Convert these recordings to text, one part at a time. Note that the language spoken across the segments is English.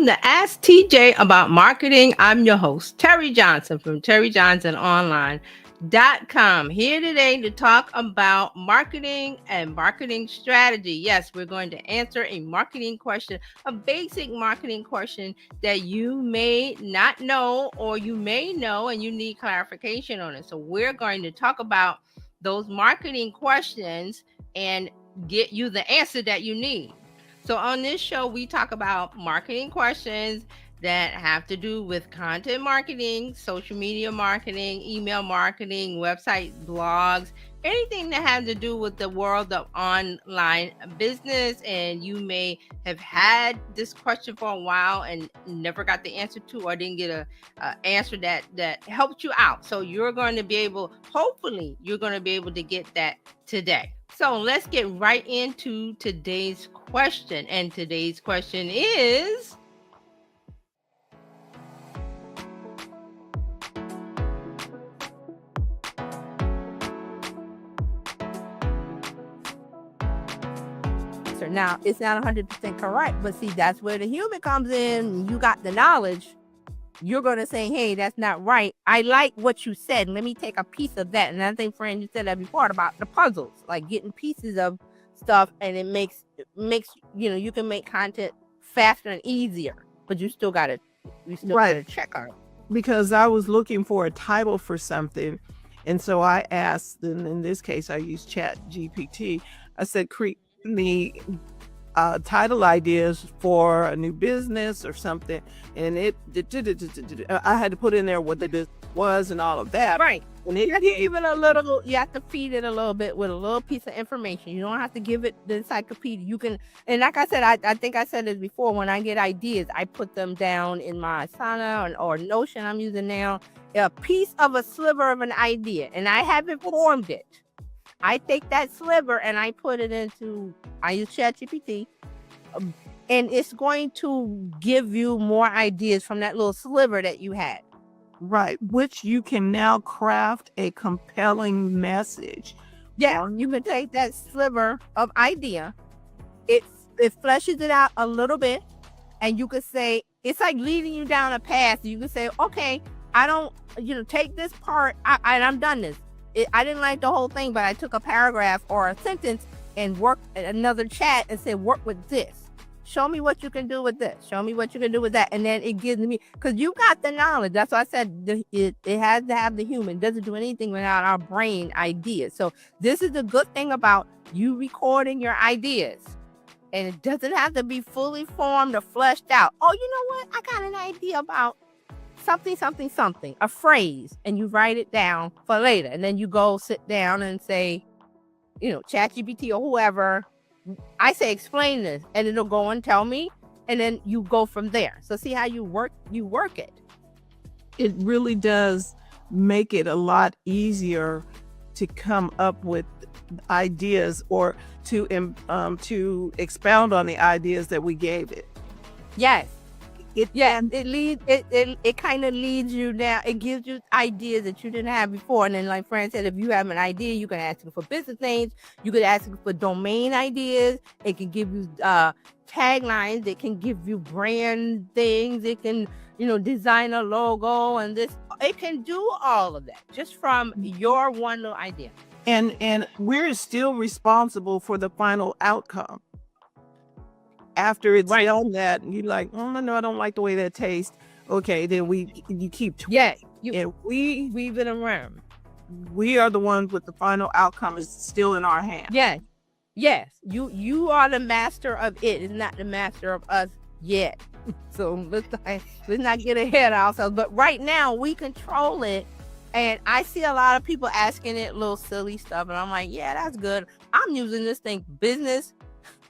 to Ask TJ About Marketing. I'm your host, Terry Johnson from TerryJohnsonOnline.com. Here today to talk about marketing and marketing strategy. Yes, we're going to answer a marketing question, a basic marketing question that you may not know or you may know and you need clarification on it. So we're going to talk about those marketing questions and get you the answer that you need. So on this show, we talk about marketing questions that have to do with content marketing, social media marketing, email marketing, website blogs, anything that has to do with the world of online business. And you may have had this question for a while and never got the answer to, or didn't get a answer that helped you out. So you're going to be able, hopefully, you're going to be able to get that today. So let's get right into today's question. And today's question is, so now it's not 100% correct, but see, that's where the human comes in. You got the knowledge. You're going to say, hey, that's not right. I like what you said. Let me take a piece of that. And I think, friend, you said that before about the puzzles, like getting pieces of stuff, and it makes you can make content faster and easier, but you still got to check on it. Because I was looking for a title for something, and so I asked, and in this case I used ChatGPT. I said, create me title ideas for a new business or something, and I had to put in there what the business was and all of that. Right. And it even a little, you have to feed it a little bit with a little piece of information. You don't have to give it the encyclopedia. You can, and like I said, I think I said this before, when I get ideas, I put them down in my Asana or Notion I'm using now, a piece of a sliver of an idea, and I haven't formed it. I take that sliver and I put it into, I use ChatGPT, and it's going to give you more ideas from that little sliver that you had. Right, which you can now craft a compelling message. Yeah, you can take that sliver of idea, it fleshes it out a little bit, and you could say, it's like leading you down a path. You can say, okay, I don't, take this part, I'm done this. I didn't like the whole thing, but I took a paragraph or a sentence and worked another chat and said, work with this. Show me what you can do with this. Show me what you can do with that. And then it gives me, because you got the knowledge. That's why I said it has to have the human. It doesn't do anything without our brain ideas. So this is the good thing about you recording your ideas. And it doesn't have to be fully formed or fleshed out. Oh, you know what? I got an idea about something, a phrase, and you write it down for later. And then you go sit down and say, ChatGPT or whoever, I say, explain this, and it'll go and tell me, and then you go from there. So see how you work it. It really does make it a lot easier to come up with ideas or to expound on the ideas that we gave it. Yes. It kind of leads you down. It gives you ideas that you didn't have before. And then, like Fran said, if you have an idea, you can ask it for business names. You could ask it for domain ideas. It can give you taglines. It can give you brand things. It can, design a logo and this. It can do all of that just from your one little idea. And we're still responsible for the final outcome. After it's done that, and you're like, oh no, I don't like the way that tastes. Okay, then you keep weave it around. We are the ones with the final outcome is still in our hands. Yes. You are the master of it. It's not the master of us yet. So let's not get ahead of ourselves. But right now we control it. And I see a lot of people asking it little silly stuff, and I'm like, yeah, that's good. I'm using this thing business.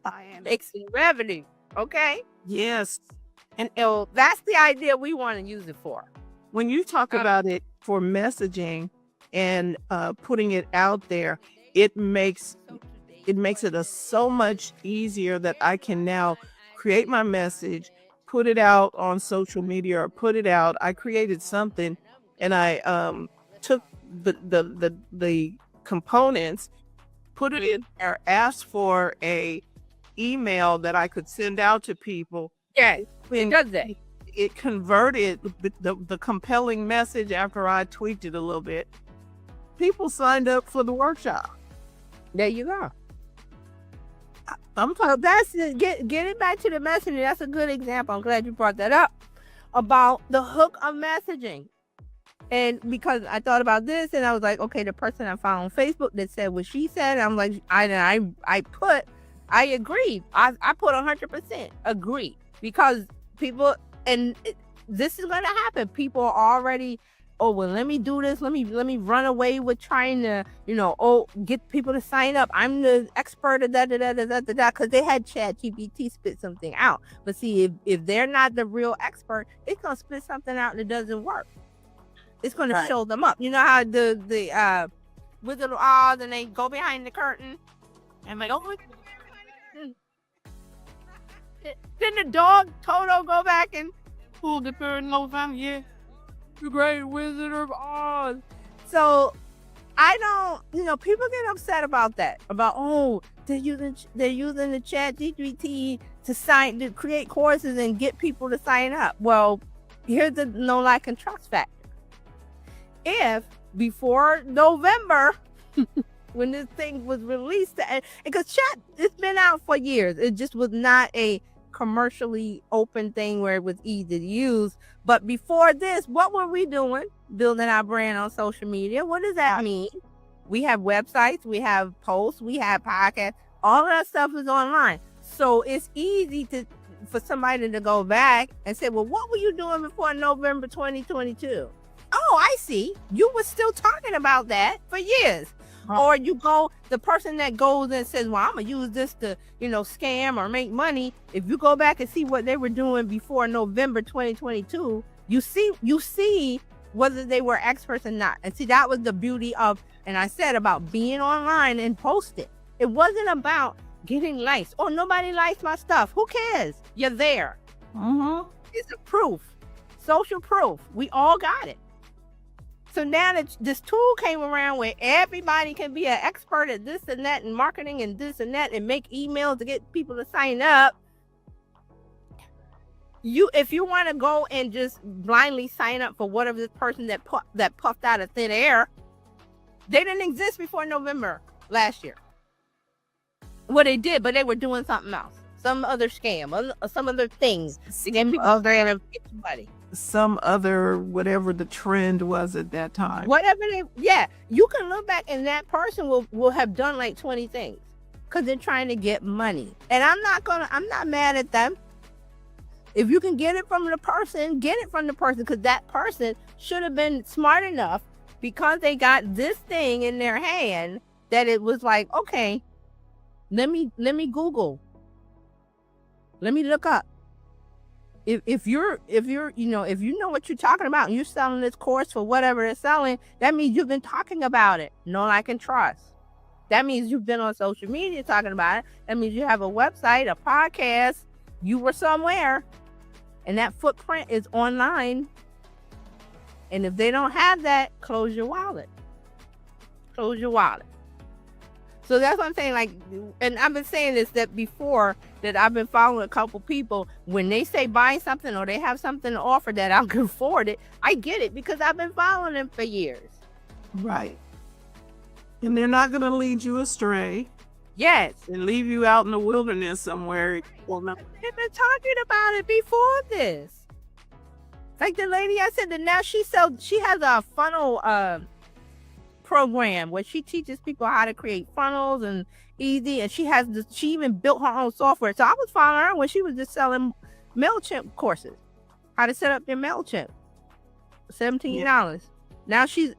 I am making revenue. Okay. Yes. And that's the idea we want to use it for. When you talk about it for messaging and putting it out there, it makes it so much easier that I can now create my message, put it out on social media, or put it out. I created something, and I took the components, put it in there, asked for a email that I could send out to people, Yeah, it And does that. it converted the compelling message after I tweaked it a little bit. People signed up for the workshop. There you go. I'm So that's it. Getting back to the messaging. That's a good example. I'm glad you brought that up about the hook of messaging. And because I thought about this, and I was like, okay, the person I found on Facebook that said what she said, I'm like, I agree. I put 100% agree, because people, and this is gonna happen. People are already, oh well, let me do this. Let me run away with trying to, get people to sign up. I'm the expert of da da da da da da, because they had ChatGPT spit something out. But see, if they're not the real expert, it's gonna spit something out that doesn't work. It's going to show them up. You know how the Wizard of Oz, and they go behind the curtain and like, oh, then the dog Toto go back and pull the curtain over. Yeah, the great Wizard of Oz. So I don't, people get upset about that. About, oh, they're using the ChatGPT to create courses and get people to sign up. Well, here's the no, like, and trust factor. If before November, when this thing was released, because Chat, it's been out for years. It just was not a commercially open thing where it was easy to use. But before this, what were we doing? Building our brand on social media. What does that mean? We have websites, we have posts, we have podcasts. All of that stuff is online. So it's easy for somebody to go back and say, well, what were you doing before November 2022? Oh, I see. You were still talking about that for years. Or the person that goes and says, well, I'm going to use this to, scam or make money. If you go back and see what they were doing before November 2022, you see whether they were experts or not. And see, that was the beauty of, and I said about being online and posting. It wasn't about getting likes. Oh, nobody likes my stuff. Who cares? You're there. Mm-hmm. It's a proof. Social proof. We all got it. So now that this tool came around where everybody can be an expert at this and that and marketing and this and that and make emails to get people to sign up, if you want to go and just blindly sign up for whatever this person that puffed out of thin air, they didn't exist before November last year. Well, they did, but they were doing something else, some other scam, some other things. Some other whatever the trend was at that time. You can look back and that person will have done like 20 things because they're trying to get money. And I'm not mad at them. If you can get it from the person, get it from the person, because that person should have been smart enough, because they got this thing in their hand, that it was like, okay, let me Google. Let me look up. If you know what you're talking about and you're selling this course for whatever it's selling, that means you've been talking about it. Know, like, and trust. That means you've been on social media talking about it. That means you have a website, a podcast, you were somewhere, and that footprint is online. And if they don't have that, close your wallet. Close your wallet. So that's what I'm saying. Like, and I've been saying this, that before, that I've been following a couple people, when they say buy something or they have something to offer that I can afford it, I get it, because I've been following them for years. Right. And they're not going to lead you astray. Yes. And leave you out in the wilderness somewhere. Well, no. They've been talking about it before this. Like the lady I said that now she has a funnel program where she teaches people how to create funnels and easy, and she even built her own software. So I was following her when she was just selling MailChimp courses, how to set up their MailChimp, $17. Yeah. Now she's,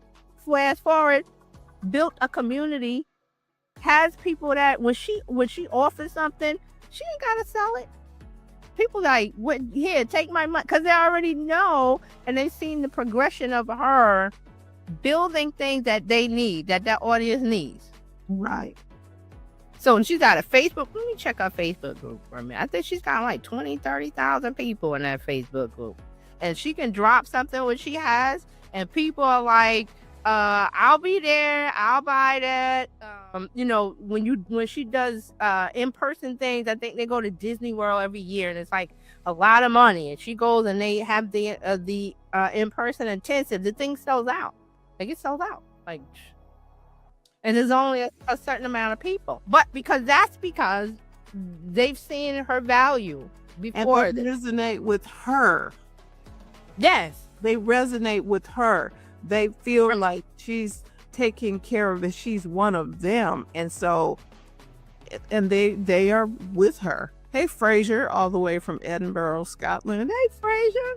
fast forward, built a community, has people that when she offers something, she ain't gotta sell it. People like, here, take my money, because they already know, and they've seen the progression of her building things that they need, that audience needs. Right. So she's got a Facebook. Let me check her Facebook group for a minute. I think she's got like 30,000 people in that Facebook group. And she can drop something when she has, and people are like, I'll be there, I'll buy that. When she does in-person things, I think they go to Disney World every year, and it's like a lot of money, and she goes and they have the in-person intensive, the thing sells out. Like, it sells out. Like, and there's only a certain amount of people. But because they've seen her value And before they this. resonate with her. Yes. They resonate with her. They feel like she's taking care of it. She's one of them. And so, and they are with her. Hey, Fraser, all the way from Edinburgh, Scotland. Hey, Fraser.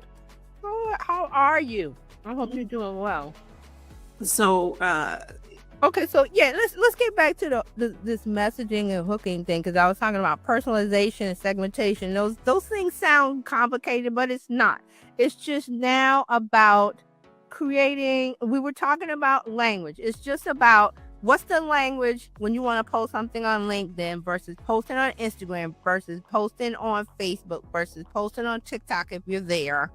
How are you? I hope you're doing well. So, Okay, so yeah, let's get back to this messaging and hooking thing, because I was talking about personalization and segmentation. Those things sound complicated, but it's not. It's just now about creating. We were talking about language. It's just about what's the language when you want to post something on LinkedIn versus posting on Instagram versus posting on Facebook versus posting on TikTok if you're there,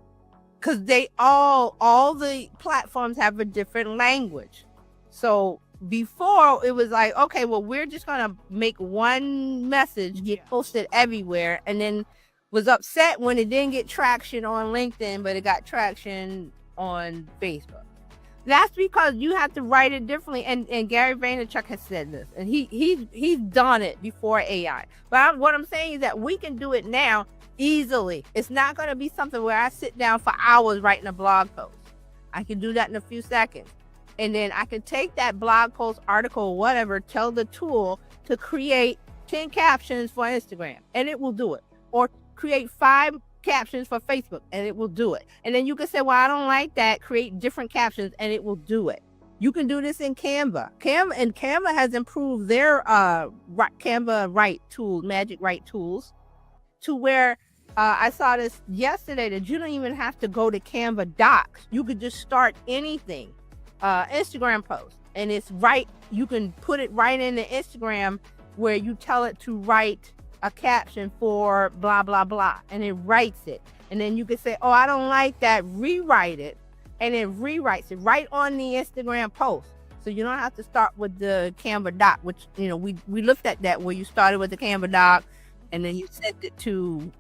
because they all the platforms have a different language. So before, it was like, okay, well, we're just gonna make one message get posted everywhere, and then was upset when it didn't get traction on LinkedIn, but it got traction on Facebook. That's because you have to write it differently. And Gary Vaynerchuk has said this, and he's done it before AI. But what I'm saying is that we can do it now easily. It's not going to be something where I sit down for hours writing a blog post. I can do that in a few seconds. And then I can take that blog post, article, whatever, tell the tool to create 10 captions for Instagram, and it will do it. Or create 5 captions for Facebook, and it will do it. And then you can say, well, I don't like that. Create different captions, and it will do it. You can do this in Canva. Canva has improved their Canva Write tool, Magic Write tools, to where I saw this yesterday that you don't even have to go to Canva Docs. You could just start anything. Instagram post, and it's right. You can put it right in the Instagram where you tell it to write a caption for blah blah blah, and it writes it. And then you can say, oh, I don't like that, rewrite it, and it rewrites it right on the Instagram post. So you don't have to start with the Canva doc, which, you know, we looked at that, where you started with the Canva doc and then you sent it to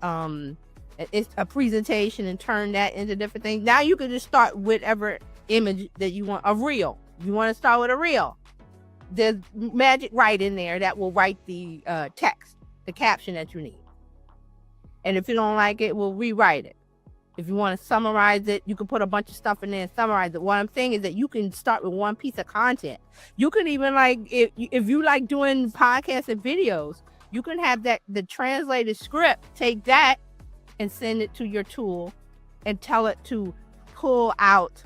it's a presentation and turn that into different things. Now you can just start with whatever image that you want. A reel, you want to start with a reel, there's Magic Write in there that will write the text, the caption that you need. And if you don't like it, we'll rewrite it. If you want to summarize it, you can put a bunch of stuff in there and summarize it. What I'm saying is that you can start with one piece of content. You can even, like, if you like doing podcasts and videos, you can have the translated script, take that and send it to your tool and tell it to pull out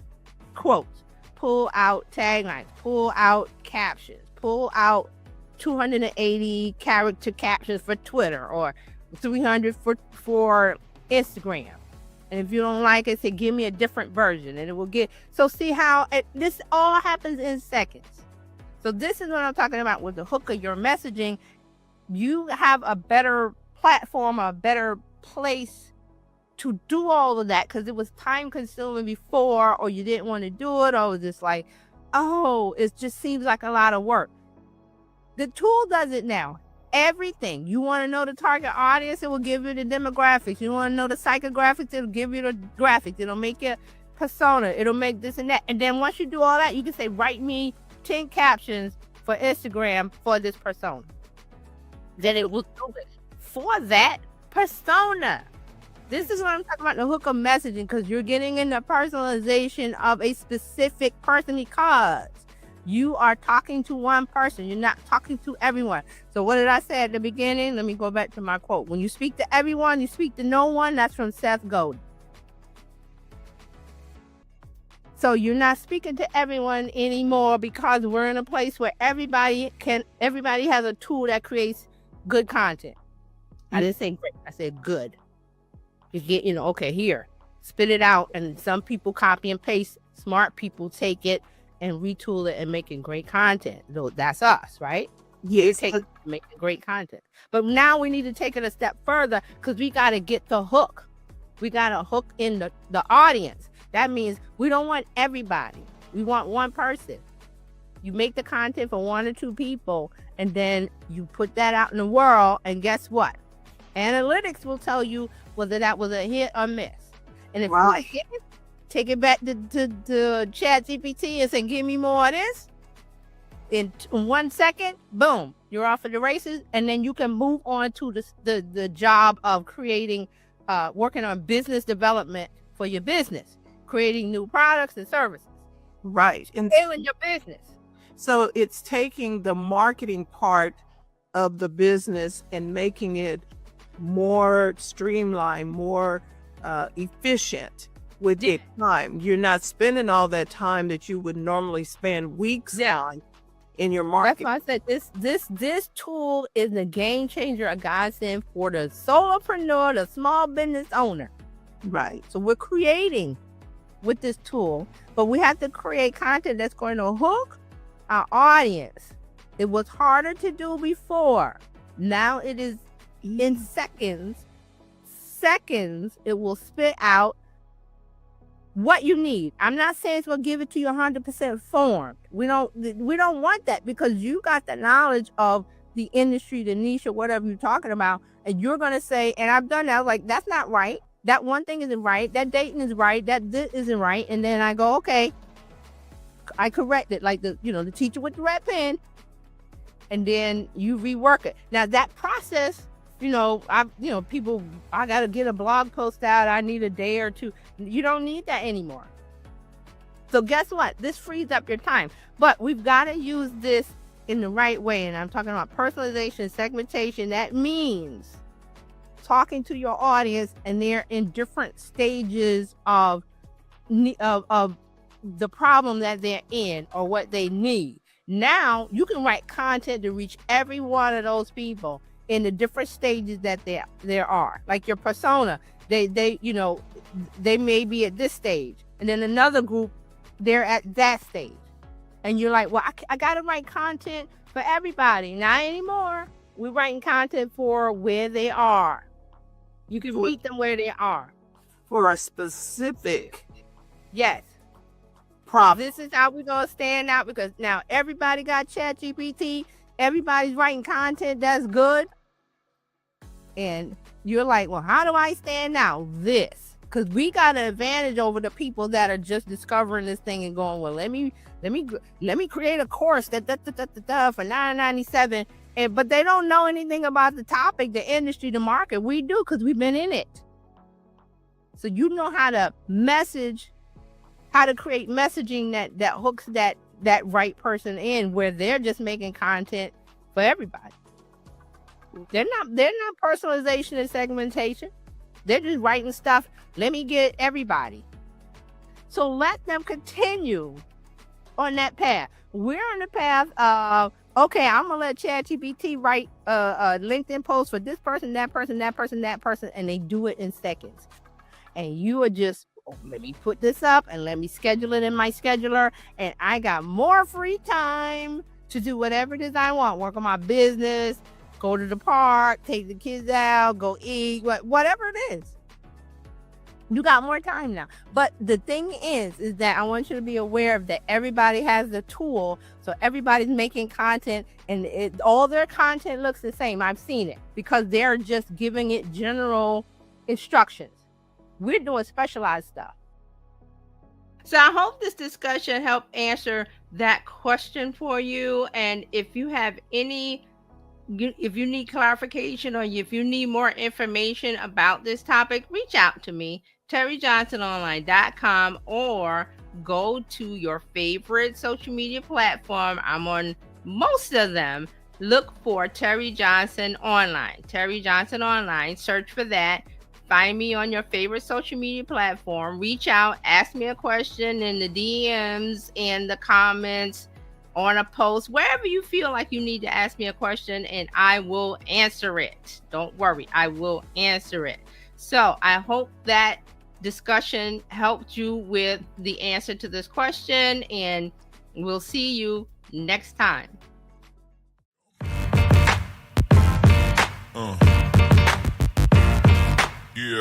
quotes, pull out taglines, pull out captions, pull out 280 character captions for Twitter or 300 for Instagram. And if you don't like it, say, give me a different version, and it will get. So see how this all happens in seconds. So this is what I'm talking about with the hook of your messaging. You have a better platform, a better place to do all of that, because it was time consuming before, or you didn't want to do it, or it was just like, oh, it just seems like a lot of work. The tool does it now. Everything. You want to know the target audience, it will give you the demographics. You want to know the psychographics, it'll give you the graphics. It'll make your persona. It'll make this and that. And then once you do all that, you can say, write me 10 captions for Instagram for this persona. Then it will do it for that persona. This is what I'm talking about, the hook of messaging, because you're getting into personalization of a specific person, because you are talking to one person. You're not talking to everyone. So what did I say at the beginning? Let me go back to my quote. When you speak to everyone, you speak to no one. That's from Seth Godin. So you're not speaking to everyone anymore, because we're in a place where everybody has a tool that creates good content. I didn't say great. I said good. You get, okay, here, spit it out. And some people copy and paste. Smart people take it and retool it and making great content. So that's us, right? Yes. Making great content. But now we need to take it a step further, because we got to get the hook. We got to hook in the audience. That means we don't want everybody. We want one person. You make the content for 1 or 2 people, and then you put that out in the world, and guess what? Analytics will tell you whether that was a hit or miss. And if Wow. you hit it, take it back to ChatGPT and say, give me more of this. In 1 second, boom, you're off of the races. And then you can move on to the job of creating, working on business development for your business, creating new products and services, Right. And scaling your business. so it's taking the marketing part of the business and making it more streamlined, more efficient with Yeah. your time. You're not spending all that time that you would normally spend weeks Yeah. on in your That's marketing. why I said this tool is a game changer, a godsend for the solopreneur, the small business owner. Right. So we're creating with this tool, but we have to create content that's going to hook our audience. It was harder to do before. Now it is in seconds. It will spit out what you need. I'm not saying it's gonna give it to you 100% formed. We don't want that, because you got the knowledge of the industry, the niche, or whatever you're talking about, and you're gonna say, and I've done that, like, that's not right. That one thing isn't right. That dating is right. That this isn't right. And then I go, okay, I correct it, like the teacher with the red pen, and then you rework it. Now that process, people, I got to get a blog post out, I need a day or two. You don't need that anymore. So guess what? This frees up your time. But we've got to use this in the right way. And I'm talking about personalization, segmentation. That means talking to your audience, and they're in different stages of the problem that they're in or what they need. Now you can write content to reach every one of those people in the different stages that there are. Like your persona, they may be at this stage, and then another group, they're at that stage. And you're like, well, I gotta write content for everybody. Not anymore. We're writing content for where they are. You can meet them where they are. For a specific Yes. problem. This is how we're gonna stand out, because now everybody got ChatGPT. Everybody's writing content that's good. And you're like, well, how do I stand out? This. Because we got an advantage over the people that are just discovering this thing and going, well, let me create a course that for $9.97. But they don't know anything about the topic, the industry, the market. We do, because we've been in it. So you know how to message, how to create messaging that hooks that right person in, where they're just making content for everybody. They're not personalization and segmentation. They're just writing stuff. Let me get everybody. So let them continue on that path. We're on the path of, okay, I'm gonna let ChatGPT write a LinkedIn post for this person, that person, that person, that person, and they do it in seconds. And you are just, let me put this up and let me schedule it in my scheduler, and I got more free time to do whatever it is I want. Work on my business, go to the park, take the kids out, go eat, whatever it is. You got more time now. But the thing is that I want you to be aware of that everybody has the tool. So everybody's making content, and all their content looks the same. I've seen it, because they're just giving it general instructions. We're doing specialized stuff. So I hope this discussion helped answer that question for you. And if you have if you need clarification, or if you need more information about this topic, reach out to me, TerryJohnsonOnline.com, or go to your favorite social media platform. I'm on most of them. Look for Terry Johnson Online. Terry Johnson Online. Search for that. Find me on your favorite social media platform. Reach out, ask me a question in the DMs, in the comments, on a post, wherever you feel like you need to ask me a question, and I will answer it. Don't worry, I will answer it. So I hope that discussion helped you with the answer to this question, and we'll see you next time. Yeah.